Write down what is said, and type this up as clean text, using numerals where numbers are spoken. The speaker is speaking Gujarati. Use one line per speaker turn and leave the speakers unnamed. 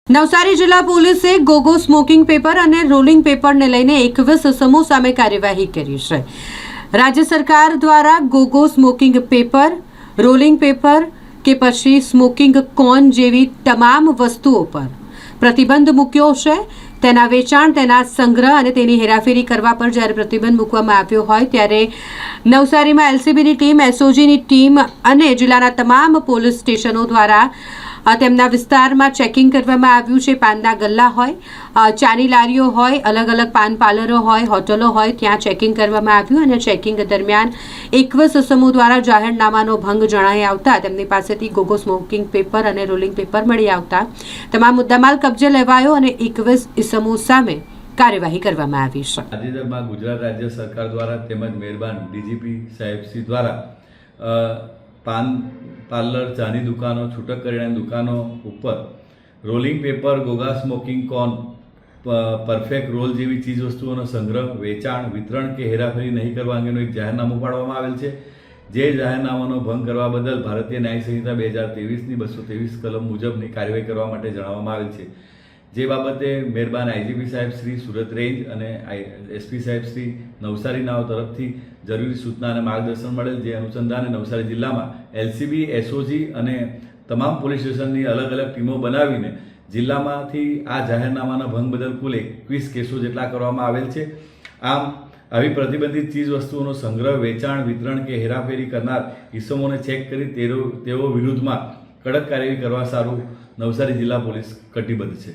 નવસારી જિલ્લા પોલીસે ગોગો સ્મોકિંગ પેપર અને રોલિંગ પેપરને લઈને 21 સમૂહ સામે કાર્યવાહી કરી છે। રાજ્ય સરકાર દ્વારા ગોગો સ્મોકિંગ પેપર, રોલિંગ પેપર કે પછી સ્મોકિંગ કોન જેવી તમામ વસ્તુઓ પર પ્રતિબંધ મૂક્યો છે। તેના વેચાણ, તેના સંગ્રહ અને તેની હેરાફેરી કરવા પર જ્યારે પ્રતિબંધ મૂકવામાં આવ્યો હોય ત્યારે નવસારીમાં એલસીબીની ટીમ, એસઓજીની ટીમ અને જિલ્લાના તમામ પોલીસ સ્ટેશનો દ્વારા તેમના વિસ્તારમાં ચેકિંગ કરવામાં આવ્યું છે। પાનના ગલ્લા હોય, ચાની લારીઓ હોય, અલગ અલગ પાન પાર્લરો હોય, હોટલો હોય, ત્યાં ચેકિંગ કરવામાં આવ્યું અને ચેકિંગ દરમિયાન 21 સમૂહ દ્વારા જાહેરનામાનો ભંગ જણાઈ આવતા તેમની પાસેથી ગોગો સ્મોકિંગ પેપર અને રોલિંગ પેપર મળી આવતા તમામ મુદ્દામાલ કબજે લેવાયો અને 21 સમૂહ સામે કાર્યવાહી કરવામાં આવી છે।
તાજેતરમાં ગુજરાત રાજ્ય સરકાર દ્વારા તેમજ મહેરબાન ડીજીપી સાહેબશ્રી દ્વારા પાન પાર્લર, ચાની દુકાનો, છૂટક કરિયાણાની દુકાનો ઉપર રોલિંગ પેપર, ગોગા સ્મોકિંગ કોન, પરફેક્ટ રોલ જેવી ચીજ વસ્તુઓનો સંગ્રહ, વેચાણ, વિતરણ કે હેરાફેરી નહીં કરવા અંગેનું એક જાહેરનામું પાડવામાં આવેલ છે। જે જાહેરનામાનો ભંગ કરવા બદલ ભારતીય ન્યાય સંહિતા 2023ની 223 કલમ મુજબની કાર્યવાહી કરવા માટે જણાવવામાં આવેલ છે। જે બાબતે મહેરબાન આઈજીપી સાહેબ શ્રી સુરત રેન્જ અને એસપી સાહેબ શ્રી નવસારીનાઓ તરફથી જરૂરી સૂચના અને માર્ગદર્શન મળેલ। જે અનુસંધાને નવસારી જિલ્લામાં એલસીબી, એસઓજી અને તમામ પોલીસ સ્ટેશનની અલગ અલગ ટીમો બનાવીને જિલ્લામાંથી આ જાહેરનામાના ભંગ બદલ કુલ 21 કેસો જેટલા કરવામાં આવેલ છે। આમ આવી પ્રતિબંધિત ચીજ વસ્તુઓનો સંગ્રહ, વેચાણ, વિતરણ કે હેરાફેરી કરનાર ઇસમોને ચેક કરી તેઓ વિરુદ્ધમાં કડક કાર્યવાહી કરવા સારું નવસારી જિલ્લા પોલીસ કટિબદ્ધ છે।